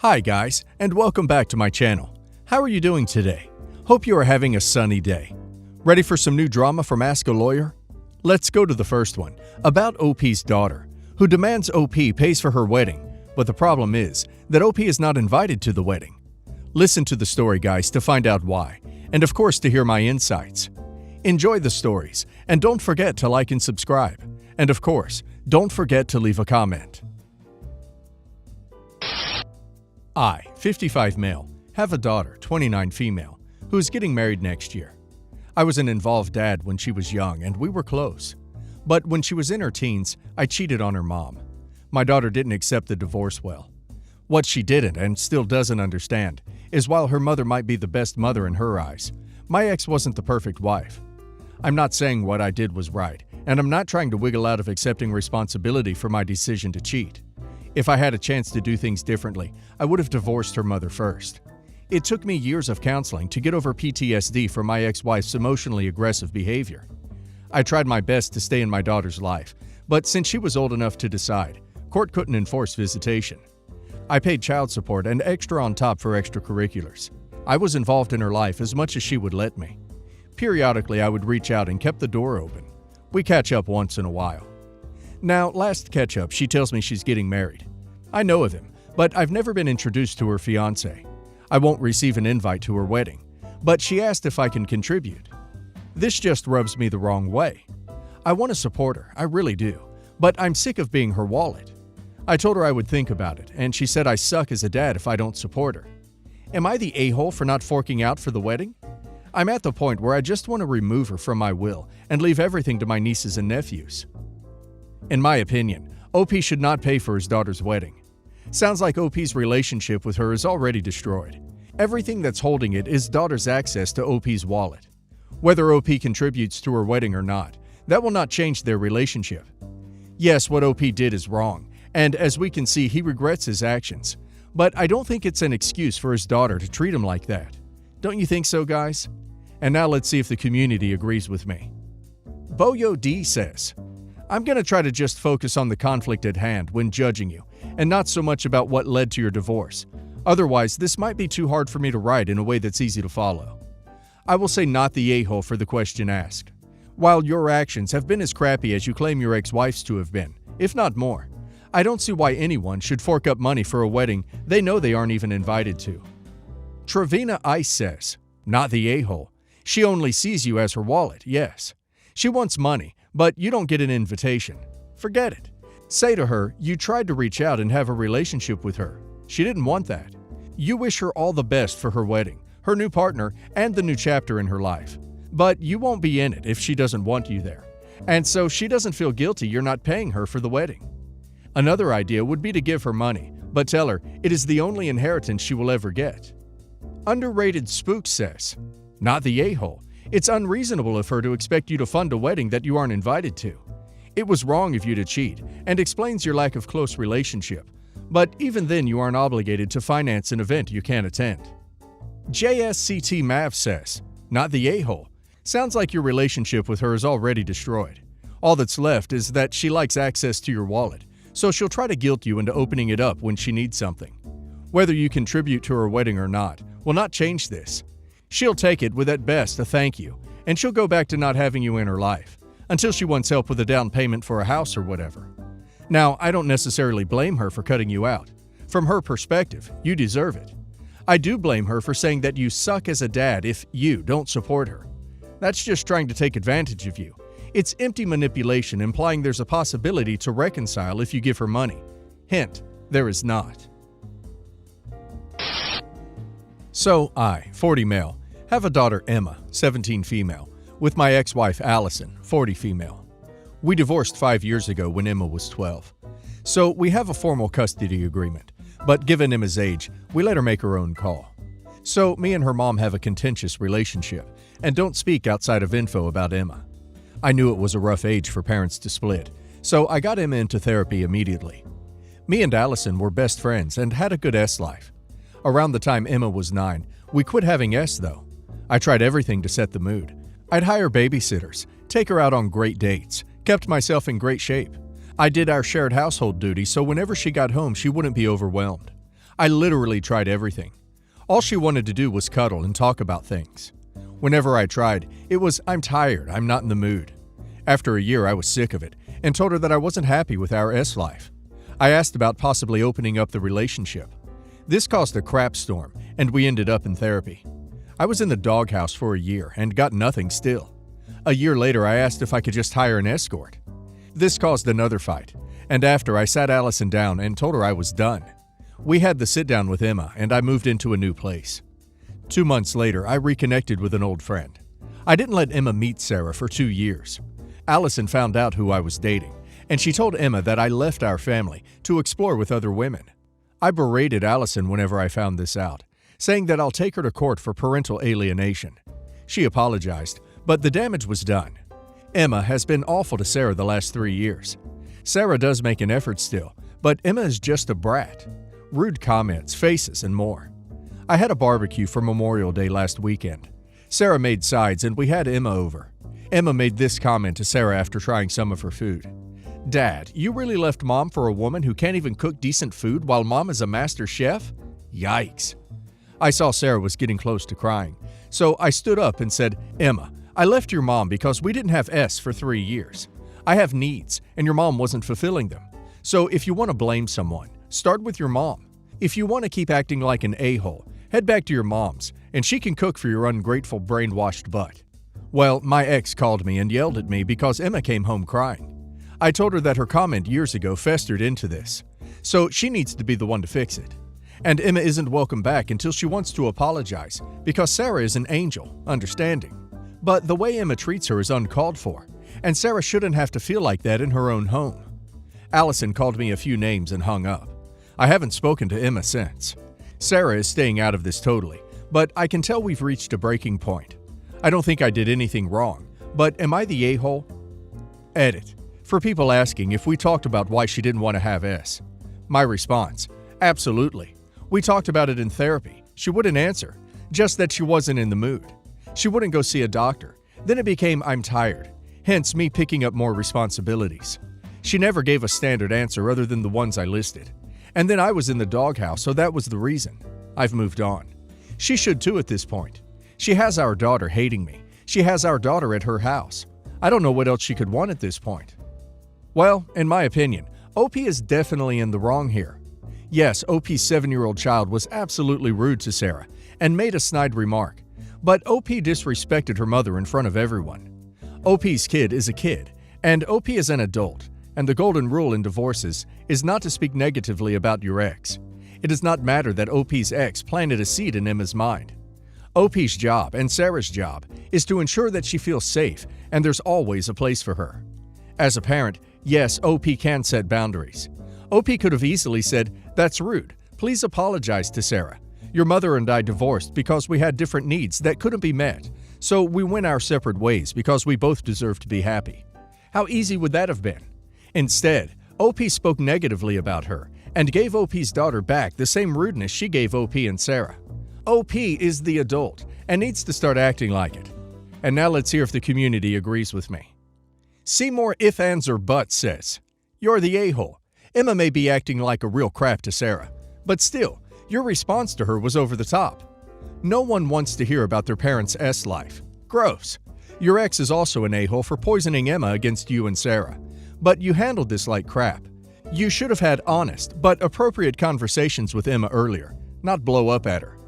Hi guys, and welcome back to my channel. How are you doing today? Hope you are having a sunny day. Ready for some new drama from Ask a Lawyer? Let's go to the first one, about OP's daughter, who demands OP pays for her wedding, but the problem is that OP is not invited to the wedding. Listen to the story, guys, to find out why, and of course to hear my insights. Enjoy the stories, and don't forget to like and subscribe. And of course, don't forget to leave a comment. I, 55 male, have a daughter, 29 female, who is getting married next year. I was an involved dad when she was young and we were close. But when she was in her teens, I cheated on her mom. My daughter didn't accept the divorce well. What she didn't and still doesn't understand is while her mother might be the best mother in her eyes, my ex wasn't the perfect wife. I'm not saying what I did was right, and I'm not trying to wiggle out of accepting responsibility for my decision to cheat. If I had a chance to do things differently, I would have divorced her mother first. It took me years of counseling to get over PTSD from my ex-wife's emotionally aggressive behavior. I tried my best to stay in my daughter's life, but since she was old enough to decide, court couldn't enforce visitation. I paid child support and extra on top for extracurriculars. I was involved in her life as much as she would let me. Periodically, I would reach out and kept the door open. We catch up once in a while. Now, last catch-up, she tells me she's getting married. I know of him, but I've never been introduced to her fiancé. I won't receive an invite to her wedding, but she asked if I can contribute. This just rubs me the wrong way. I want to support her, I really do, but I'm sick of being her wallet. I told her I would think about it, and she said I suck as a dad if I don't support her. Am I the a-hole for not forking out for the wedding? I'm at the point where I just want to remove her from my will and leave everything to my nieces and nephews. In my opinion, OP should not pay for his daughter's wedding. Sounds like OP's relationship with her is already destroyed. Everything that's holding it is daughter's access to OP's wallet. Whether OP contributes to her wedding or not, that will not change their relationship. Yes, what OP did is wrong, and as we can see, he regrets his actions. But I don't think it's an excuse for his daughter to treat him like that. Don't you think so, guys? And now let's see if the community agrees with me. Boyo D says, I'm going to try to just focus on the conflict at hand when judging you, and not so much about what led to your divorce. Otherwise, this might be too hard for me to write in a way that's easy to follow. I will say not the a-hole for the question asked. While your actions have been as crappy as you claim your ex-wife's to have been, if not more, I don't see why anyone should fork up money for a wedding they know they aren't even invited to. Trevina Ice says, not the a-hole. She only sees you as her wallet, yes. She wants money, but you don't get an invitation. Forget it. Say to her, you tried to reach out and have a relationship with her. She didn't want that. You wish her all the best for her wedding, her new partner, and the new chapter in her life. But you won't be in it if she doesn't want you there. And so she doesn't feel guilty you're not paying her for the wedding. Another idea would be to give her money, but tell her it is the only inheritance she will ever get. Underrated Spook says, not the a-hole. It's unreasonable of her to expect you to fund a wedding that you aren't invited to. It was wrong of you to cheat, and explains your lack of close relationship. But even then, you aren't obligated to finance an event you can't attend. JSCT Mav says, not the a-hole. Sounds like your relationship with her is already destroyed. All that's left is that she likes access to your wallet, so she'll try to guilt you into opening it up when she needs something. Whether you contribute to her wedding or not will not change this. She'll take it with at best a thank you, and she'll go back to not having you in her life, until she wants help with a down payment for a house or whatever. Now, I don't necessarily blame her for cutting you out. From her perspective, you deserve it. I do blame her for saying that you suck as a dad if you don't support her. That's just trying to take advantage of you. It's empty manipulation implying there's a possibility to reconcile if you give her money. Hint, there is not. So I, 40 male, have a daughter Emma, 17 female, with my ex-wife Allison, 40 female. We divorced 5 years ago when Emma was 12. So we have a formal custody agreement, but given Emma's age, we let her make her own call. So me and her mom have a contentious relationship and don't speak outside of info about Emma. I knew it was a rough age for parents to split, so I got Emma into therapy immediately. Me and Allison were best friends and had a good S life. Around the time Emma was 9, we quit having S though. I tried everything to set the mood. I'd hire babysitters, take her out on great dates, kept myself in great shape. I did our shared household duties so whenever she got home she wouldn't be overwhelmed. I literally tried everything. All she wanted to do was cuddle and talk about things. Whenever I tried, it was, "I'm tired, I'm not in the mood." After a year, I was sick of it and told her that I wasn't happy with our life. I asked about possibly opening up the relationship. This caused a crap storm, and we ended up in therapy. I was in the doghouse for a year and got nothing still. A year later, I asked if I could just hire an escort. This caused another fight, and after I sat Allison down and told her I was done. We had the sit-down with Emma, and I moved into a new place. 2 months later, I reconnected with an old friend. I didn't let Emma meet Sarah for 2 years. Allison found out who I was dating, and she told Emma that I left our family to explore with other women. I berated Allison whenever I found this out, saying that I'll take her to court for parental alienation. She apologized, but the damage was done. Emma has been awful to Sarah the last 3 years. Sarah does make an effort still, but Emma is just a brat. Rude comments, faces, and more. I had a barbecue for Memorial Day last weekend. Sarah made sides and we had Emma over. Emma made this comment to Sarah after trying some of her food. "Dad, you really left Mom for a woman who can't even cook decent food while Mom is a master chef? Yikes." I saw Sarah was getting close to crying, so I stood up and said, "Emma, I left your mom because we didn't have for 3 years. I have needs, and your mom wasn't fulfilling them. So if you want to blame someone, start with your mom. If you want to keep acting like an a-hole, head back to your mom's, and she can cook for your ungrateful, brainwashed butt." Well, my ex called me and yelled at me because Emma came home crying. I told her that her comment years ago festered into this, so she needs to be the one to fix it. And Emma isn't welcome back until she wants to apologize, because Sarah is an angel, understanding. But the way Emma treats her is uncalled for, and Sarah shouldn't have to feel like that in her own home. Allison called me a few names and hung up. I haven't spoken to Emma since. Sarah is staying out of this totally, but I can tell we've reached a breaking point. I don't think I did anything wrong, but am I the a-hole? Edit. For people asking if we talked about why she didn't want to have My response: absolutely. We talked about it in therapy. She wouldn't answer, just that she wasn't in the mood. She wouldn't go see a doctor. Then it became, "I'm tired," hence me picking up more responsibilities. She never gave a standard answer other than the ones I listed. And then I was in the doghouse, so that was the reason. I've moved on. She should too at this point. She has our daughter hating me. She has our daughter at her house. I don't know what else she could want at this point. Well, in my opinion, OP is definitely in the wrong here. Yes, OP's 7-year-old child was absolutely rude to Sarah and made a snide remark, but OP disrespected her mother in front of everyone. OP's kid is a kid, and OP is an adult, and the golden rule in divorces is not to speak negatively about your ex. It does not matter that OP's ex planted a seed in Emma's mind. OP's job and Sarah's job is to ensure that she feels safe and there's always a place for her. As a parent, yes, OP can set boundaries. OP could have easily said, "That's rude. Please apologize to Sarah. Your mother and I divorced because we had different needs that couldn't be met, so we went our separate ways because we both deserve to be happy." How easy would that have been? Instead, OP spoke negatively about her and gave OP's daughter back the same rudeness she gave OP and Sarah. OP is the adult and needs to start acting like it. And now let's hear if the community agrees with me. Seymour If Ands or Buts says, "You're the a-hole. Emma may be acting like a real crap to Sarah, but still, your response to her was over the top. No one wants to hear about their parents' life. Gross. Your ex is also an a-hole for poisoning Emma against you and Sarah, but you handled this like crap. You should have had honest but appropriate conversations with Emma earlier, not blow up at her."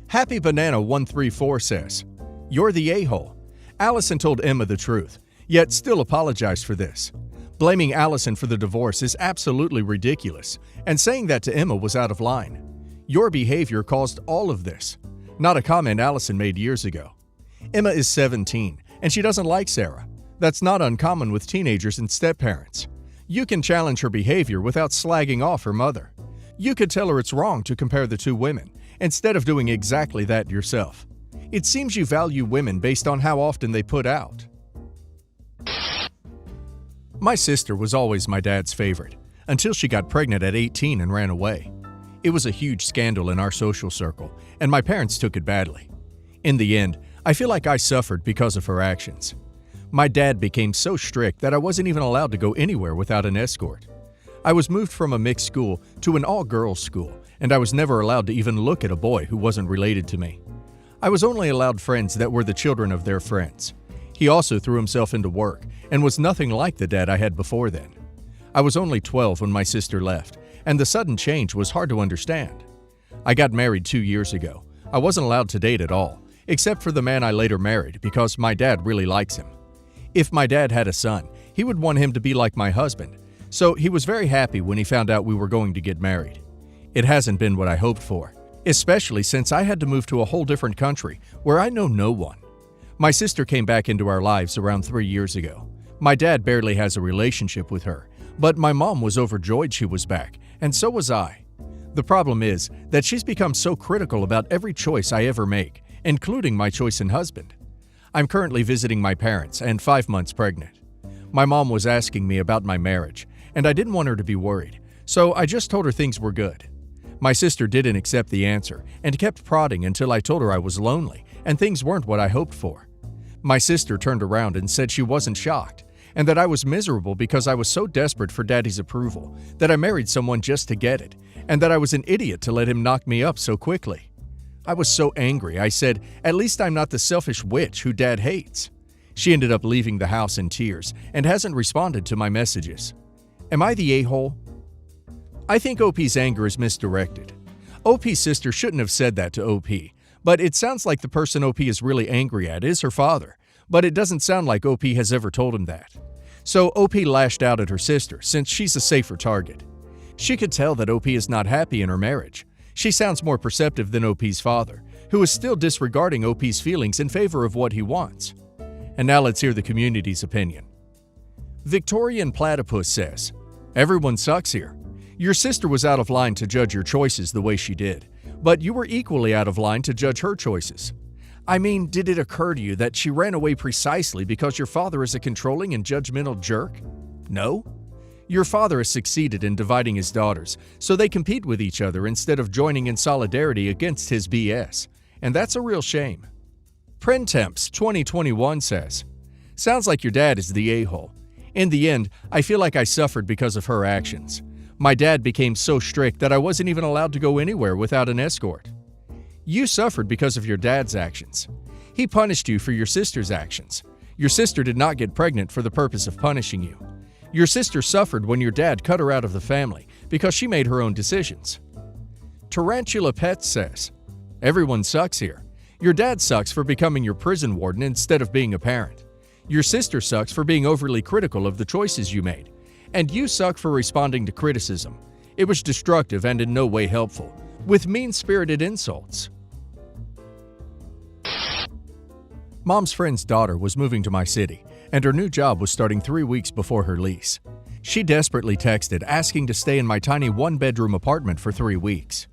Happy Banana 134 says, "You're the a-hole. Allison told Emma the truth, yet still apologized for this. Blaming Allison for the divorce is absolutely ridiculous, and saying that to Emma was out of line. Your behavior caused all of this, not a comment Allison made years ago. Emma is 17, and she doesn't like Sarah. That's not uncommon with teenagers and step-parents. You can challenge her behavior without slagging off her mother. You could tell her it's wrong to compare the two women, instead of doing exactly that yourself. It seems you value women based on how often they put out." My sister was always my dad's favorite, until she got pregnant at 18 and ran away. It was a huge scandal in our social circle, and my parents took it badly. In the end, I feel like I suffered because of her actions. My dad became so strict that I wasn't even allowed to go anywhere without an escort. I was moved from a mixed school to an all-girls school, and I was never allowed to even look at a boy who wasn't related to me. I was only allowed friends that were the children of their friends. He also threw himself into work and was nothing like the dad I had before then. I was only 12 when my sister left, and the sudden change was hard to understand. I got married 2 years ago. I wasn't allowed to date at all, except for the man I later married because my dad really likes him. If my dad had a son, he would want him to be like my husband, so he was very happy when he found out we were going to get married. It hasn't been what I hoped for, especially since I had to move to a whole different country where I know no one. My sister came back into our lives around 3 years ago. My dad barely has a relationship with her, but my mom was overjoyed she was back, and so was I. The problem is that she's become so critical about every choice I ever make, including my choice in husband. I'm currently visiting my parents and 5 months pregnant. My mom was asking me about my marriage, and I didn't want her to be worried, so I just told her things were good. My sister didn't accept the answer and kept prodding until I told her I was lonely and things weren't what I hoped for. My sister turned around and said she wasn't shocked, and that I was miserable because I was so desperate for Daddy's approval that I married someone just to get it, and that I was an idiot to let him knock me up so quickly. I was so angry, I said, "At least I'm not the selfish witch who Dad hates." She ended up leaving the house in tears and hasn't responded to my messages. Am I the a-hole? I think OP's anger is misdirected. OP's sister shouldn't have said that to OP, but it sounds like the person OP is really angry at is her father, but it doesn't sound like OP has ever told him that. So OP lashed out at her sister since she's a safer target. She could tell that OP is not happy in her marriage. She sounds more perceptive than OP's father, who is still disregarding OP's feelings in favor of what he wants. And now let's hear the community's opinion. Victorian Platypus says, "Everyone sucks here. Your sister was out of line to judge your choices the way she did, but you were equally out of line to judge her choices. I mean, did it occur to you that she ran away precisely because your father is a controlling and judgmental jerk? No? Your father has succeeded in dividing his daughters, so they compete with each other instead of joining in solidarity against his BS, and that's a real shame." Printemps 2021 says, "Sounds like your dad is the a-hole. In the end, I feel like I suffered because of her actions. My dad became so strict that I wasn't even allowed to go anywhere without an escort. You suffered because of your dad's actions. He punished you for your sister's actions. Your sister did not get pregnant for the purpose of punishing you. Your sister suffered when your dad cut her out of the family because she made her own decisions." Tarantula Pet says, "Everyone sucks here. Your dad sucks for becoming your prison warden instead of being a parent. Your sister sucks for being overly critical of the choices you made. And you suck for responding to criticism. It was destructive and in no way helpful, with mean-spirited insults." Mom's friend's daughter was moving to my city, and her new job was starting 3 weeks before her lease. She desperately texted asking to stay in my tiny one-bedroom apartment for 3 weeks.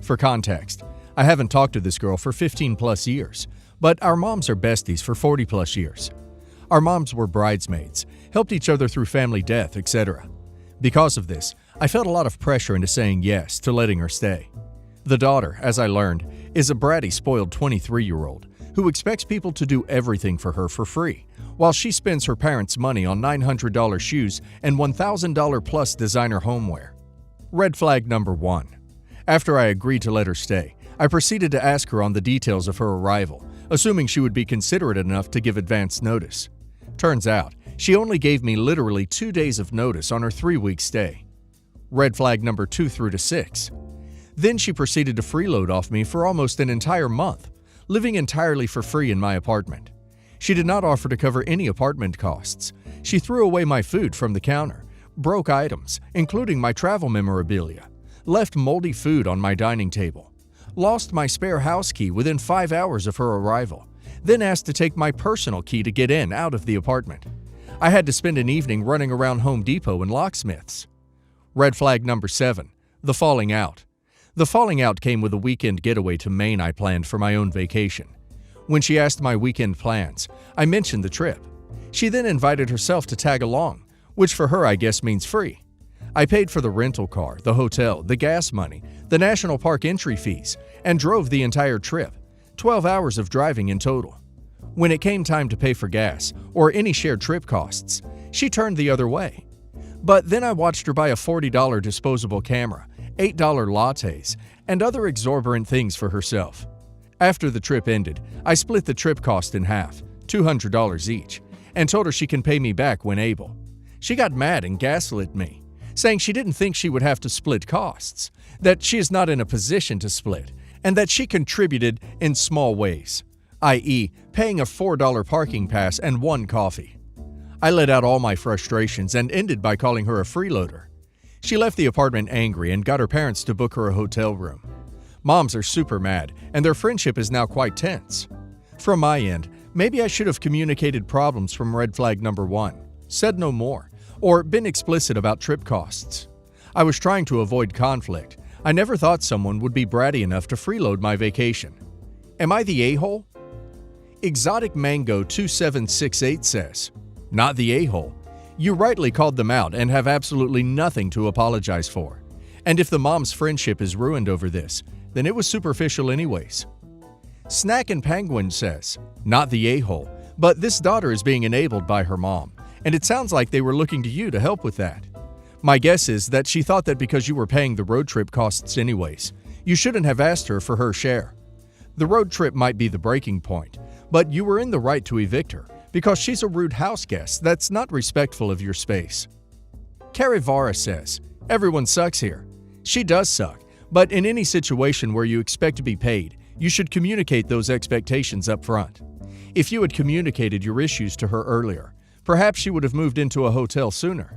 For context, I haven't talked to this girl for 15-plus years, but our moms are besties for 40-plus years. Our moms were bridesmaids, helped each other through family death, etc. Because of this, I felt a lot of pressure into saying yes to letting her stay. The daughter, as I learned, is a bratty, spoiled 23-year-old who expects people to do everything for her for free, while she spends her parents' money on $900 shoes and $1,000-plus designer homeware. Red flag number 1. After I agreed to let her stay, I proceeded to ask her on the details of her arrival, assuming she would be considerate enough to give advance notice. Turns out, she only gave me literally 2 days of notice on her 3-week stay. Red flag number 2 through to 6. Then she proceeded to freeload off me for almost an entire month, living entirely for free in my apartment. She did not offer to cover any apartment costs. She threw away my food from the counter, broke items, including my travel memorabilia, left moldy food on my dining table, lost my spare house key within 5 hours of her arrival, then asked to take my personal key to get in out of the apartment. I had to spend an evening running around Home Depot and locksmiths. Red flag number 7. The falling out. The falling out came with a weekend getaway to Maine I planned for my own vacation. When she asked my weekend plans, I mentioned the trip. She then invited herself to tag along, which for her I guess means free. I paid for the rental car, the hotel, the gas money, the national park entry fees, and drove the entire trip, 12 hours of driving in total. When it came time to pay for gas or any shared trip costs, she turned the other way. But then I watched her buy a $40 disposable camera $8 lattes, and other exorbitant things for herself. After the trip ended, I split the trip cost in half, $200 each, and told her she can pay me back when able. She got mad and gaslit me, saying she didn't think she would have to split costs, that she is not in a position to split, and that she contributed in small ways, i.e., paying a $4 parking pass and one coffee. I let out all my frustrations and ended by calling her a freeloader. She left the apartment angry and got her parents to book her a hotel room. Moms are super mad, and their friendship is now quite tense. From my end, maybe I should have communicated problems from red flag number 1, said no more, or been explicit about trip costs. I was trying to avoid conflict. I never thought someone would be bratty enough to freeload my vacation. Am I the a-hole? Exotic Mango 2768 says, "Not the a-hole. You rightly called them out and have absolutely nothing to apologize for. And if the mom's friendship is ruined over this, then it was superficial anyways." Snack and Penguin says, "Not the a-hole, but this daughter is being enabled by her mom, and it sounds like they were looking to you to help with that. My guess is that she thought that because you were paying the road trip costs anyways, you shouldn't have asked her for her share. The road trip might be the breaking point, but you were in the right to evict her because she's a rude house guest that's not respectful of your space." Carivara says, "Everyone sucks here." She does suck, but in any situation where you expect to be paid, you should communicate those expectations up front. If you had communicated your issues to her earlier, perhaps she would have moved into a hotel sooner.